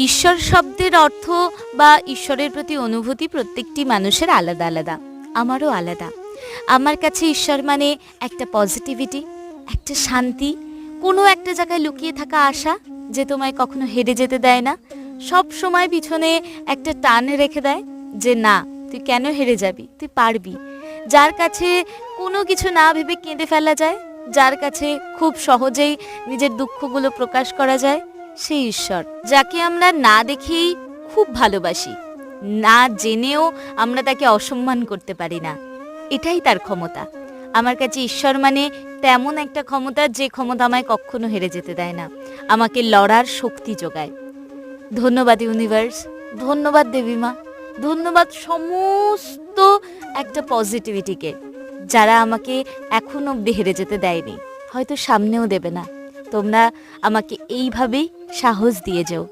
ঈশ্বর শব্দের অর্থ বা ঈশ্বরের প্রতি অনুভূতি প্রত্যেকটি মানুষের আলাদা আলাদা। আমারও আলাদা। আমার কাছে ঈশ্বর মানে একটা পজিটিভিটি, একটা শান্তি, কোনো একটা জায়গায় লুকিয়ে থাকা আশা যে তোমায় কখনো হেরে যেতে দেয় না, সব সময় পিছনে একটা টান রেখে দেয় যে না, তুই কেন হেরে যাবি, তুই পারবি। যার কাছে কোনো কিছু না ভেবে কেঁদে ফেলা যায়, যার কাছে খুব সহজেই নিজের দুঃখগুলো প্রকাশ করা যায়, সেই ঈশ্বর যাকে আমরা না দেখেই খুব ভালোবাসি, না জেনেও আমরা তাকে অসম্মান করতে পারি না। এটাই তার ক্ষমতা। আমার কাছে ঈশ্বর মানে তেমন একটা ক্ষমতা, যে ক্ষমতা আমায় কখনো হেরে যেতে দেয় না, আমাকে লড়ার শক্তি যোগায়। ধন্যবাদ ইউনিভার্স, ধন্যবাদ দেবীমা, ধন্যবাদ সমস্ত একটা পজিটিভিটিকে, যারা আমাকে এখনো অব্দি হেরে যেতে দেয়নি, হয়তো সামনেও দেবে না। তোমরা আমাকে এইভাবেই সাহস দিয়ে যেও।